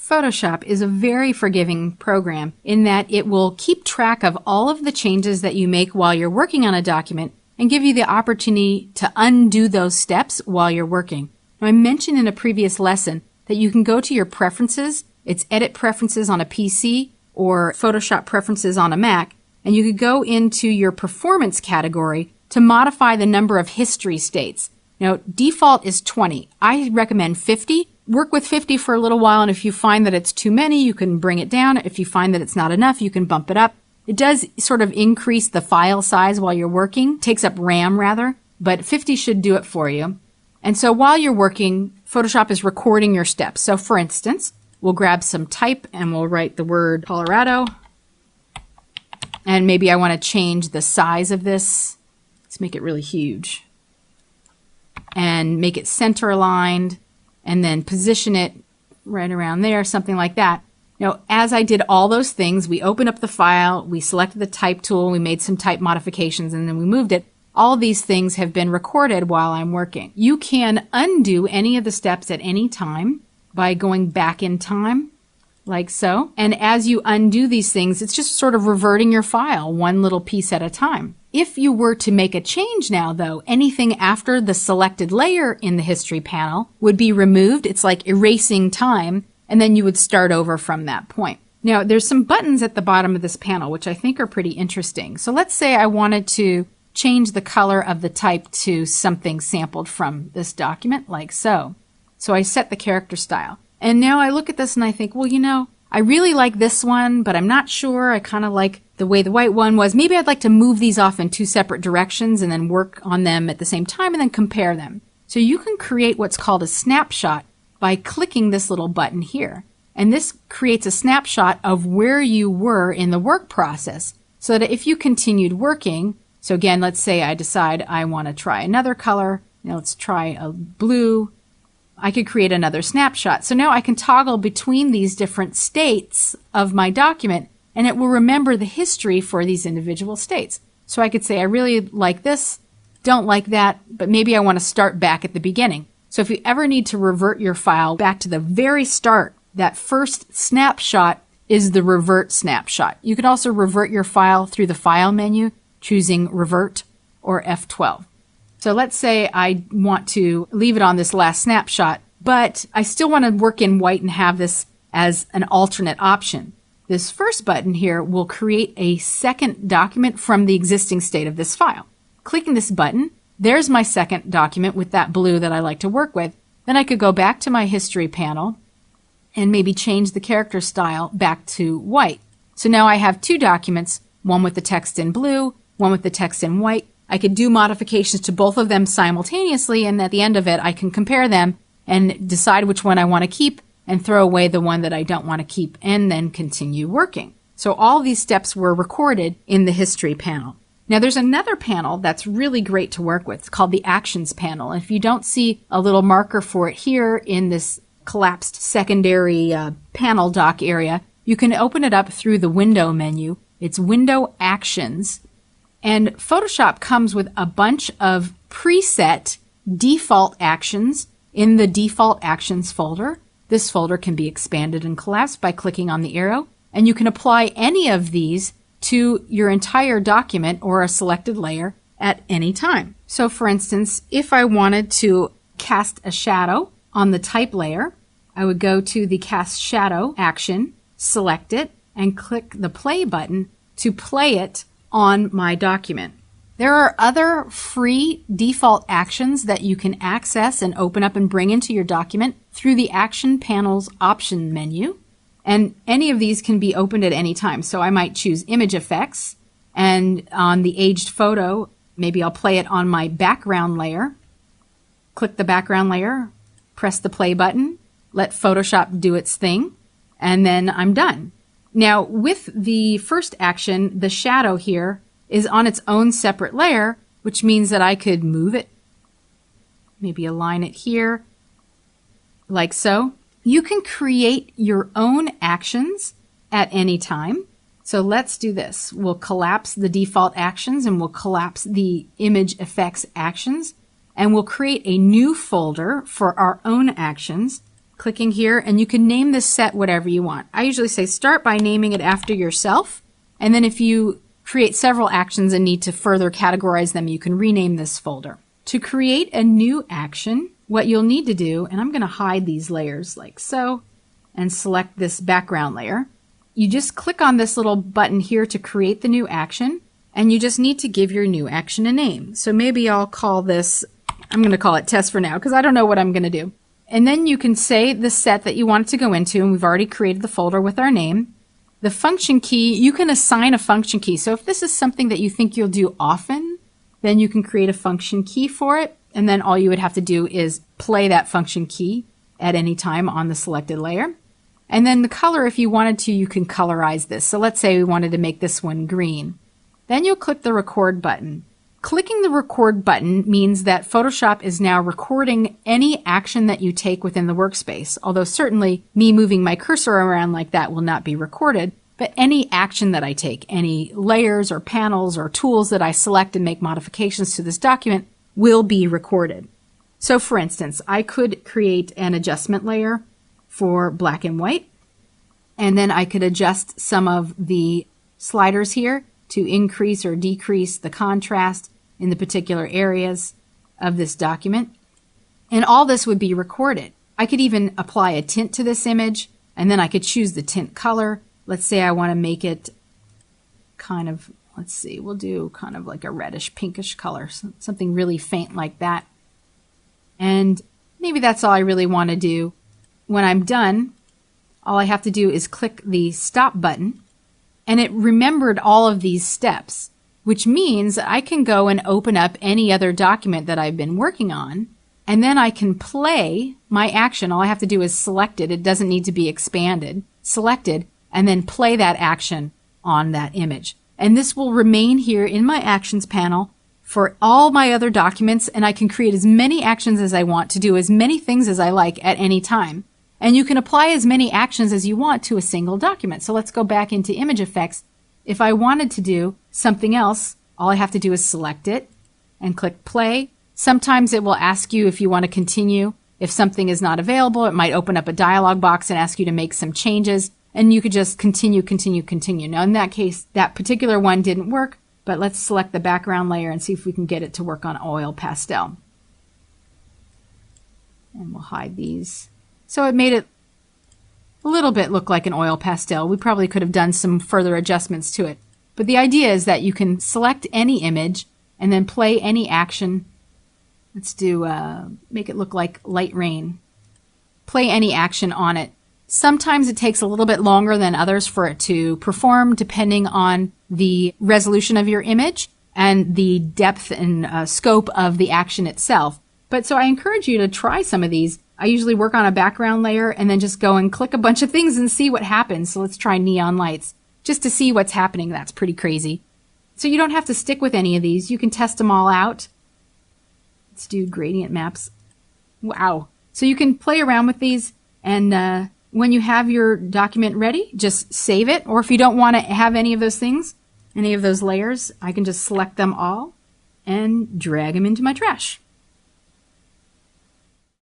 Photoshop is a very forgiving program in that it will keep track of all of the changes that you make while you're working on a document and give you the opportunity to undo those steps while you're working. Now, I mentioned in a previous lesson that you can go to your preferences. It's Edit Preferences on a PC or Photoshop Preferences on a Mac, and you could go into your Performance category to modify the number of history states. Now, default is 20. I recommend 50. Work with 50 for a little while, and if you find that it's too many, you can bring it down. If you find that it's not enough, you can bump it up. It does sort of increase the file size while you're working, takes up RAM rather, but 50 should do it for you. And so while you're working, Photoshop is recording your steps. So for instance, we'll grab some type and we'll write the word Colorado. And maybe I want to change the size of this. Let's make it really huge. And make it center aligned. And then position it right around there, something like that. Now, as I did all those things, we opened up the file, we selected the type tool, we made some type modifications, and then we moved it. All these things have been recorded while I'm working. You can undo any of the steps at any time by going back in time, like so. And as you undo these things, it's just sort of reverting your file one little piece at a time. If you were to make a change now, though, anything after the selected layer in the history panel would be removed. It's like erasing time, and then you would start over from that point. Now, there's some buttons at the bottom of this panel, which I think are pretty interesting. So let's say I wanted to change the color of the type to something sampled from this document, like so. So I set the character style. And now I look at this and I think, well, you know, I really like this one, but I'm not sure. I kind of like the way the white one was. Maybe I'd like to move these off in two separate directions and then work on them at the same time and then compare them. So you can create what's called a snapshot by clicking this little button here. And this creates a snapshot of where you were in the work process so that if you continued working, so again, let's say I decide I want to try another color. Now let's try a blue. I could create another snapshot. So now I can toggle between these different states of my document, and it will remember the history for these individual states. So I could say, I really like this, don't like that, but maybe I want to start back at the beginning. So if you ever need to revert your file back to the very start, that first snapshot is the revert snapshot. You can also revert your file through the File menu, choosing Revert or F12. So let's say I want to leave it on this last snapshot, but I still want to work in white and have this as an alternate option. This first button here will create a second document from the existing state of this file. Clicking this button, there's my second document with that blue that I like to work with. Then I could go back to my history panel and maybe change the character style back to white. So now I have two documents, one with the text in blue, one with the text in white. I could do modifications to both of them simultaneously, and at the end of it, I can compare them and decide which one I want to keep and throw away the one that I don't want to keep and then continue working. So all these steps were recorded in the history panel. Now there's another panel that's really great to work with. It's called the Actions panel. And if you don't see a little marker for it here in this collapsed secondary panel dock area, you can open it up through the Window menu. It's Window Actions. And Photoshop comes with a bunch of preset default actions in the Default Actions folder. This folder can be expanded and collapsed by clicking on the arrow, and you can apply any of these to your entire document or a selected layer at any time. So for instance, if I wanted to cast a shadow on the type layer, I would go to the Cast Shadow action, select it, and click the play button to play it on my document. There are other free default actions that you can access and open up and bring into your document through the Action panel's option menu. And any of these can be opened at any time. So I might choose Image Effects, and on the aged photo, maybe I'll play it on my background layer. Click the background layer, press the play button, let Photoshop do its thing, and then I'm done. Now, with the first action, the shadow here is on its own separate layer, which means that I could move it, maybe align it here, like so. You can create your own actions at any time. So let's do this. We'll collapse the default actions and we'll collapse the Image Effects actions, and we'll create a new folder for our own actions. clicking here, and you can name this set whatever you want. I usually say start by naming it after yourself, and then if you create several actions and need to further categorize them, you can rename this folder. To create a new action, what you'll need to do, and I'm going to hide these layers like so, and select this background layer. You just click on this little button here to create the new action, and you just need to give your new action a name. So maybe I'll call this, I'm going to call it test for now because I don't know what I'm going to do. And then you can say the set that you want it to go into, and we've already created the folder with our name. The function key, you can assign a function key. So if this is something that you think you'll do often, then you can create a function key for it, and then all you would have to do is play that function key at any time on the selected layer. And then the color, if you wanted to, you can colorize this. So let's say we wanted to make this one green. Then you'll click the record button. Clicking the record button means that Photoshop is now recording any action that you take within the workspace, although certainly me moving my cursor around like that will not be recorded, but any action that I take, any layers or panels or tools that I select and make modifications to this document will be recorded. So for instance, I could create an adjustment layer for black and white, and then I could adjust some of the sliders here to increase or decrease the contrast in the particular areas of this document. And all this would be recorded. I could even apply a tint to this image, and then I could choose the tint color. Let's say I want to make it kind of, let's see, we'll do kind of like a reddish pinkish color, something really faint like that. And maybe that's all I really want to do. When I'm done, all I have to do is click the stop button, and it remembered all of these steps, which means I can go and open up any other document that I've been working on, and then I can play my action. All I have to do is select it. It doesn't need to be expanded. Selected, and then play that action on that image. And this will remain here in my Actions panel for all my other documents, and I can create as many actions as I want to do as many things as I like at any time. And you can apply as many actions as you want to a single document. So let's go back into Image Effects. If I wanted to do something else, all I have to do is select it and click play. Sometimes it will ask you if you want to continue. If something is not available, it might open up a dialog box and ask you to make some changes, and you could just continue. Now in that case, that particular one didn't work, but let's select the background layer and see if we can get it to work on oil pastel. And we'll hide these. So it made it a little bit look like an oil pastel. We probably could have done some further adjustments to it. But the idea is that you can select any image and then play any action. Let's do, make it look like light rain. Play any action on it. Sometimes it takes a little bit longer than others for it to perform, depending on the resolution of your image and the depth and scope of the action itself. But so I encourage you to try some of these. I usually work on a background layer and then just go and click a bunch of things and see what happens. So let's try neon lights just to see what's happening. That's pretty crazy. So you don't have to stick with any of these. You can test them all out. Let's do gradient maps. Wow. So you can play around with these, and when you have your document ready, just save it. Or if you don't want to have any of those things, any of those layers, I can just select them all and drag them into my trash.